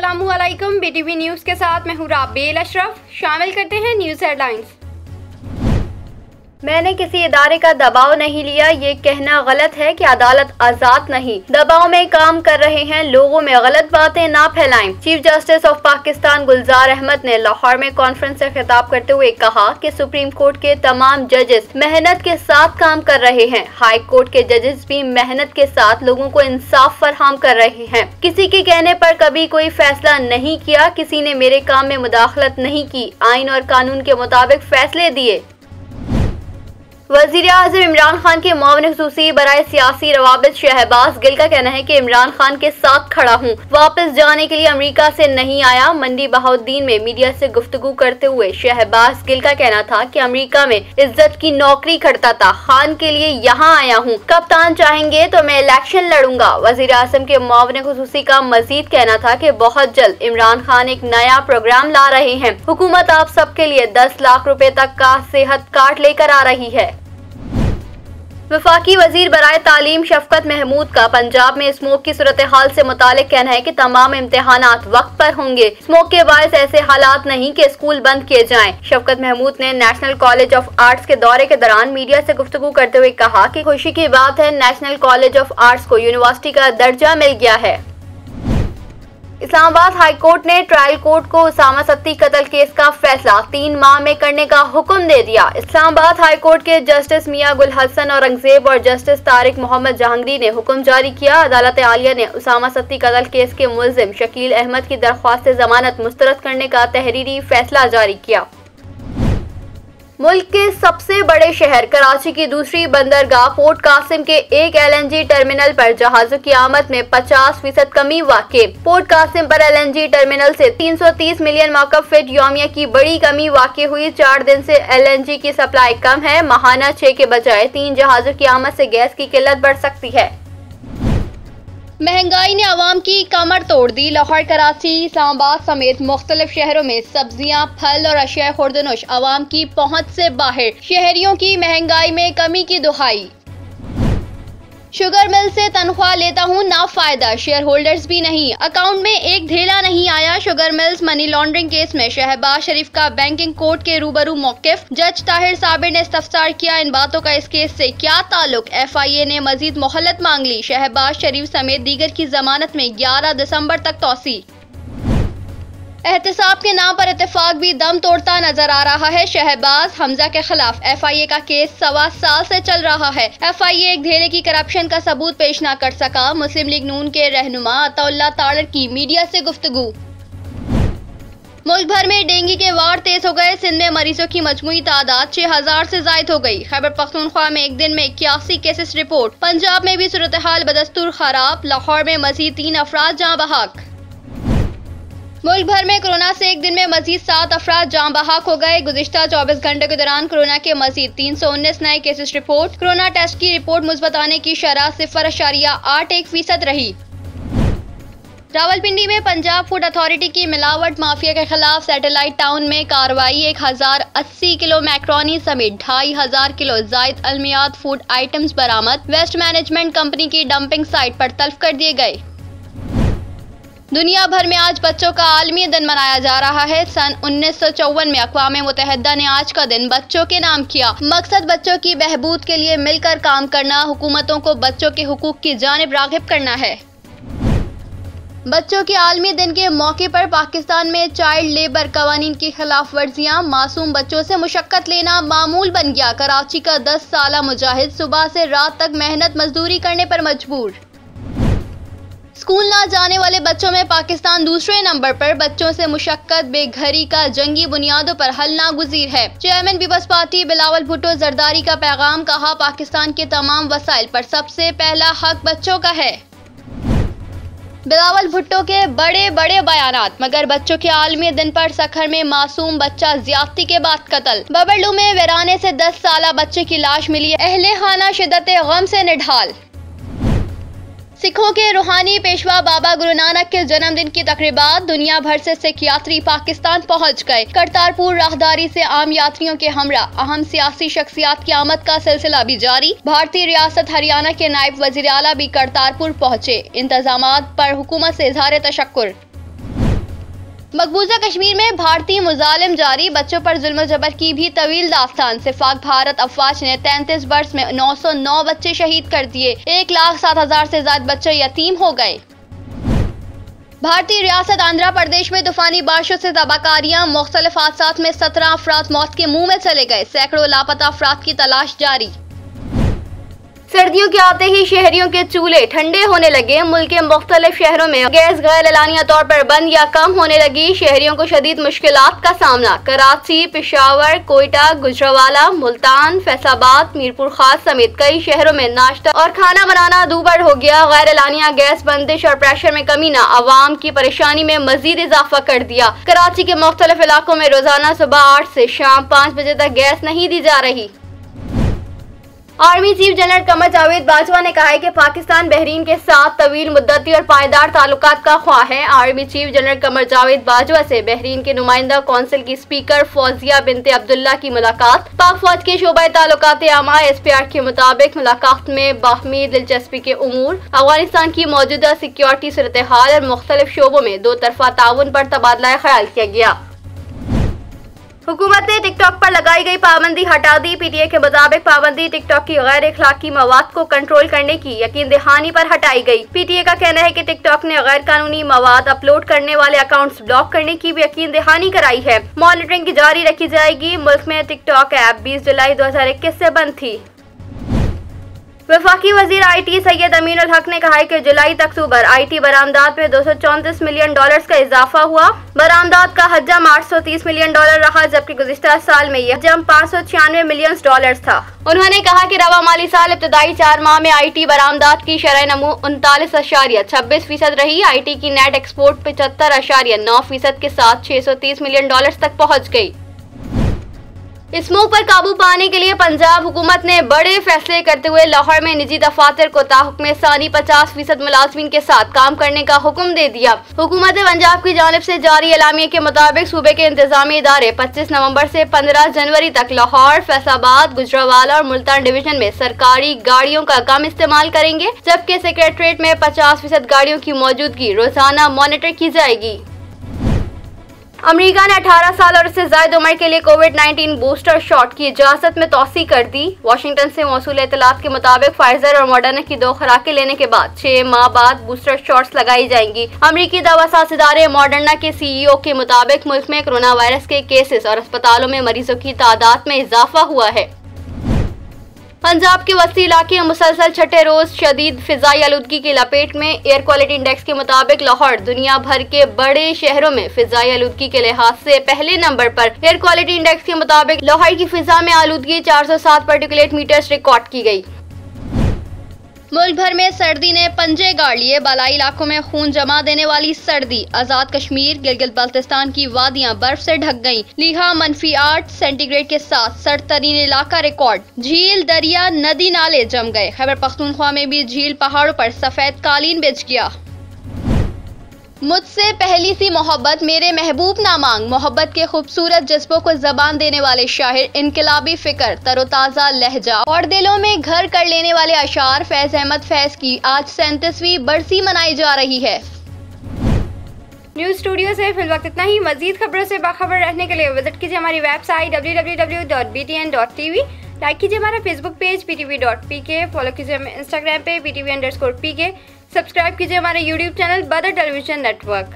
अस्सलामुअलैकुम। BTV news के साथ मैं हूँ राबेल अशरफ। शामिल करते हैं न्यूज़ हेडलाइंस। मैंने किसी इदारे का दबाव नहीं लिया, ये कहना गलत है कि अदालत आजाद नहीं, दबाव में काम कर रहे हैं। लोगों में गलत बातें ना फैलाएं। चीफ जस्टिस ऑफ पाकिस्तान गुलजार अहमद ने लाहौर में कॉन्फ्रेंस से खिताब करते हुए कहा कि सुप्रीम कोर्ट के तमाम जजेस मेहनत के साथ काम कर रहे हैं। हाई कोर्ट के जजेस भी मेहनत के साथ लोगों को इंसाफ फराहम कर रहे हैं। किसी के कहने पर कभी कोई फैसला नहीं किया, किसी ने मेरे काम में मुदाखलत नहीं की, आइन और कानून के मुताबिक फैसले दिए। वज़ीर आज़म इमरान खान के मुआविन ख़ुसूसी बराए सियासी रवाबित शहबाज गिल का कहना है कि इमरान खान के साथ खड़ा हूँ, वापस जाने के लिए अमेरिका से नहीं आया। मंडी बहाउद्दीन में मीडिया से गुफ्तगू करते हुए शहबाज गिल का कहना था कि अमेरिका में इज्जत की नौकरी करता था, खान के लिए यहाँ आया हूँ, कप्तान चाहेंगे तो मैं इलेक्शन लड़ूंगा। वज़ीर आज़म के मुआविन ख़ुसूसी का मजीद कहना था कि बहुत जल्द इमरान खान एक नया प्रोग्राम ला रहे हैं। हुकूमत आप सबके लिए 10 लाख रुपए तक का सेहत कार्ड लेकर आ रही है। वफाकी वजीर बराए तालीम शफकत महमूद का पंजाब में स्मोक की सूरत हाल से मुतालिक कहना है कि तमाम इम्तिहानात वक्त पर होंगे। स्मोक के बायस ऐसे हालात नहीं कि स्कूल बंद किए जाएं। शफकत महमूद ने नेशनल कॉलेज ऑफ आर्ट्स के दौरे के दौरान मीडिया से गुफ्तगू करते हुए कहा कि खुशी की बात है, नेशनल कॉलेज ऑफ आर्ट्स को यूनिवर्सिटी का दर्जा मिल गया है। इस्लामाबाद हाई कोर्ट ने ट्रायल कोर्ट को उसामा सत्ती कत्ल केस का फैसला 3 माह में करने का हुक्म दे दिया। इस्लामाबाद हाई कोर्ट के जस्टिस मियां गुल हसन औरंगजेब और जस्टिस तारिक मोहम्मद जहांगीर ने हुक्म जारी किया। अदालत आलिया ने उसामा सत्ती कत्ल केस के मुलजिम शकील अहमद की दरख्वास्त जमानत मुस्तरद करने का तहरीरी फैसला जारी किया। मुल्क के सबसे बड़े शहर कराची की दूसरी बंदरगाह पोर्ट कासिम के एक LNG टर्मिनल पर जहाजों की आमद में 50% कमी वाक़ई। पोर्ट कासिम पर LNG टर्मिनल से 330 मिलियन मौकफ फीट यौमिया की बड़ी कमी वाक़ई हुई। 4 दिन से LNG की सप्लाई कम है। माहाना 6 के बजाय 3 जहाजों की आमद से गैस की किल्लत बढ़ सकती है। महंगाई ने आवाम की कमर तोड़ दी। लाहौर, कराची, इस्लामाबाद समेत मुख्तलिफ शहरों में सब्जियां, फल और अशिया खुर्दनोश आवाम की पहुंच से बाहर। शहरियों की महंगाई में कमी की दुहाई। शुगर मिल से तनख्वाह लेता हूँ ना फायदा, शेयर होल्डर्स भी नहीं, अकाउंट में एक ढेला नहीं आया। Sugar mills money laundering case में शहबाज शरीफ का बैंकिंग कोर्ट के रूबरू मौकिफ। जज ताहिर साबिर ने इस्तफसार किया, इन बातों का इस केस से क्या ताल्लुक। FIA ने मजीद मोहलत मांग ली। शहबाज शरीफ समेत दीगर की जमानत में 11 दिसंबर तक तौसी। एहतसाब के नाम पर इत्तेफाक भी दम तोड़ता नजर आ रहा है। शहबाज हमजा के खिलाफ FIA का केस 1.25 साल से चल रहा है। FIA एक ढेले की करप्शन का सबूत पेश न कर सका। मुस्लिम लीग नून के रहनुमा अताउल्लाह तारड़ की मीडिया से गुफ्तगू। मुल्क भर में डेंगू के वार तेज हो गए। सिंध में मरीजों की मजमूई तादाद 6000 से जायद हो गई। खैबर पख्तूनख्वा में एक दिन में 81 केसेस रिपोर्ट। पंजाब में भी सूरत हाल बदस्तूर खराब। लाहौर में मजीद 3 अफराद जाँ बहक। मुल्क भर में कोरोना से एक दिन में मजीद 7 अफराद जाँ बहक हो गए। गुज़िश्ता 24 घंटे के दौरान कोरोना के मजीद 319 नए केसेस रिपोर्ट। कोरोना टेस्ट की रिपोर्ट मुस्बत आने की शरह 0.81% रही। रावलपिंडी में पंजाब फूड अथॉरिटी की मिलावट माफिया के खिलाफ सैटेलाइट टाउन में कार्रवाई। 1080 किलो मैक्रोनी समेत 2500 किलो जायद अलमियात फूड आइटम्स बरामद। वेस्ट मैनेजमेंट कंपनी की डंपिंग साइट पर तल्फ कर दिए गए। दुनिया भर में आज बच्चों का आलमी दिन मनाया जा रहा है। सन 1954 में अक़वाम मुत्तहिदा ने आज का दिन बच्चों के नाम किया। मकसद बच्चों की बहबूद के लिए मिलकर काम करना, हुकूमतों को बच्चों के हुकूक की जानिब राग़िब करना है। बच्चों के आलमी दिन के मौके पर पाकिस्तान में चाइल्ड लेबर कवानीन की खिलाफ वर्जियां। मासूम बच्चों से मुशक्कत लेना मामूल बन गया। कराची का 10 साला मुजाहिद सुबह से रात तक मेहनत मजदूरी करने पर मजबूर। स्कूल ना जाने वाले बच्चों में पाकिस्तान दूसरे नंबर पर। बच्चों से मुशक्कत बेघरी का जंगी बुनियादों पर हल नागुज़ीर है। Chairman people's party Bilawal Bhutto Zardari का पैगाम। कहा, पाकिस्तान के तमाम वसाइल पर सबसे पहला हक बच्चों का है। बिलावल भुट्टो के बड़े बड़े बयानात, मगर बच्चों के आलमी दिन पर सखर में मासूम बच्चा ज्यादती के बाद कत्ल। बबरलू में वीराने से 10 साला बच्चे की लाश मिली। अहले खाना शिद्दत गम से निढाल। सिखों के रूहानी पेशवा बाबा गुरु नानक के जन्मदिन की तकरीबात। दुनिया भर से सिख यात्री पाकिस्तान पहुंच गए। करतारपुर राहदारी से आम यात्रियों के हमरा अहम सियासी शख्सियात की आमद का सिलसिला भी जारी। भारतीय रियासत हरियाणा के नायब वजीर आला भी करतारपुर पहुंचे। इंतजामात पर हुकूमत से इजहार तशक्कुर। मकबूजा कश्मीर में भारतीय मुजालिम जारी, बच्चों पर जुल्म जबर की भी तवील दास्तान। सिफाक भारत अफवाज ने 33 वर्ष में 909 बच्चे शहीद कर दिए। 1,07,000 से ज्यादा बच्चे यतीम हो गए। भारतीय रियासत आंध्र प्रदेश में तूफानी बारिशों से तबाहकारियां, मुख्तलिफ हादसात में 17 अफराद मौत के मुंह में चले गए। सैकड़ों लापता अफराद की तलाश जारी। सर्दियों के आते ही शहरियों के चूल्हे ठंडे होने लगे। मुल्क के मुख्तलिफ शहरों में गैस गैर एलानिया तौर पर बंद या कम होने लगी। शहरियों को शदीद मुश्किलात का सामना। कराची, पेशावर, कोयटा, गुजरावाला, मुल्तान, फैसलाबाद, मीरपुर खास समेत कई शहरों में नाश्ता और खाना बनाना दूभर हो गया। गैर एलानिया गैस बंदिश और प्रेशर में कमी ने आवाम की परेशानी में मजीद इजाफा कर दिया। कराची के मुख्तलिफ इलाकों में रोजाना सुबह 8 से शाम 5 बजे तक गैस नहीं दी जा रही। Army chief general Qamar Javed Bajwa ने कहा है कि पाकिस्तान बहरीन के साथ तवील मुद्दती और पायदार ताल्लुकात का ख्वाह है। Army chief general Qamar Javed Bajwa से बहरीन के नुमाइंदा कौंसिल की स्पीकर फौजिया बिनते अब्दुल्ला की मुलाकात। पाक फौज के शोबा ताल्लुकात आमा SPR के मुताबिक मुलाकात में बाहमी दिलचस्पी के उमूर, अफगानिस्तान की मौजूदा सिक्योरिटी सूरत हाल और मुख्तलिफ शोबों में 2 तरफा ताउन पर तबादला ख्याल किया गया। हुकूमत ने टिकटॉक पर लगाई गई पाबंदी हटा दी। PTI के मुताबिक पाबंदी टिकटॉक की गैर इखलाकी मवाद को कंट्रोल करने की यकीन दहानी पर हटाई गई। PTI का कहना है कि टिकटॉक ने गैर कानूनी मवाद अपलोड करने वाले अकाउंट्स ब्लॉक करने की भी यकीन दहानी कराई है। मॉनिटरिंग जारी रखी जाएगी। मुल्क में टिकटॉक ऐप 20 जुलाई 2021 से बंद थी। वफाकी वजीर IT सैयद अमीन उल हक ने कहा है कि जुलाई तक अक्टूबर IT बरामदात में $234 मिलियन का इजाफा हुआ। बरामदात का हजम $830 मिलियन रहा, जबकि गुज़िश्ता साल में यह हजम $596 मिलियन था। उन्होंने कहा कि रवा माली साल इब्तदाई 4 माह में IT बरामदात की शरह नमू 39.26% रही। IT की नेट एक्सपोर्ट 75.9% के साथ $630 मिलियन तक पहुँच गयी। स्मोक पर काबू पाने के लिए पंजाब हुकूमत ने बड़े फैसले करते हुए लाहौर में निजी दफातर को ताहुक्म सानी 50% मुलाजमीन के साथ काम करने का हुक्म दे दिया। हुकूमत पंजाब की जानिब से जारी एलामिया के मुताबिक सूबे के इंतजामी इदारे 25 नवंबर से 15 जनवरी तक लाहौर, फैसलाबाद, गुजरावाला और मुल्तान डिवीजन में सरकारी गाड़ियों का कम इस्तेमाल करेंगे, जबकि सेक्रेटरीट में 50% गाड़ियों की मौजूदगी रोजाना मॉनिटर की जाएगी। अमेरिका ने 18 साल और उससे ज्यादा उम्र के लिए कोविड-19 बूस्टर शॉट की इजाजत में तोसी कर दी। वाशिंगटन से मौसूल इत्तलात के मुताबिक फाइजर और मॉडर्ना की 2 खुराकें लेने के बाद 6 माह बाद बूस्टर शॉट्स लगाई जाएंगी। अमेरिकी दवासाज इदारे मॉडर्ना के CEO के मुताबिक मुल्क में कोरोना वायरस के केसेस और अस्पतालों में मरीजों की तादाद में इजाफा हुआ है। पंजाब के वसी इलाके में मुसलसल छठे रोज शदीद फिजाई आलूदगी की लपेट में। एयर क्वालिटी इंडेक्स के मुताबिक लाहौर दुनिया भर के बड़े शहरों में फिजाई आलूदगी के लिहाज से पहले नंबर पर। एयर क्वालिटी इंडेक्स के मुताबिक लाहौर की फिजा में आलूदगी 407 पार्टिकुलेट मीटर्स रिकॉर्ड की गई। मुल्क भर में सर्दी ने पंजे गाड़ लिए। बालाई इलाकों में खून जमा देने वाली सर्दी। आजाद कश्मीर, गिलगित बल्तिस्तान की वादियां बर्फ से ढक गईं। लीहा -8 सेंटीग्रेड के साथ सर्द तरीन इलाका रिकॉर्ड। झील, दरिया, नदी नाले जम गए। खैबर पख्तूनख्वा में भी झील पहाड़ों पर सफेद कालीन बिछ गया। मुझसे पहली सी मोहब्बत मेरे महबूब ना मांग। मोहब्बत के खूबसूरत जज्बों को जबान देने वाले शाहिर, इनकलाबी फिक्र, तरोताजा लहजा और दिलों में घर कर लेने वाले अशार फैज अहमद फैज की आज 37वीं बरसी मनाई जा रही है। न्यूज़ स्टूडियो से फिलहाल इतना ही। मजीद खबरों से बाखबर रहने के लिए विजिट कीजिए हमारी वेबसाइट www.btn.tv। लाइक कीजिए हमारा फेसबुक पेज ptv.pk। फॉलो कीजिए हमें इंस्टाग्राम पे ptv_pk। सब्सक्राइब कीजिए हमारे यूट्यूब चैनल बदर टेलीविजन नेटवर्क।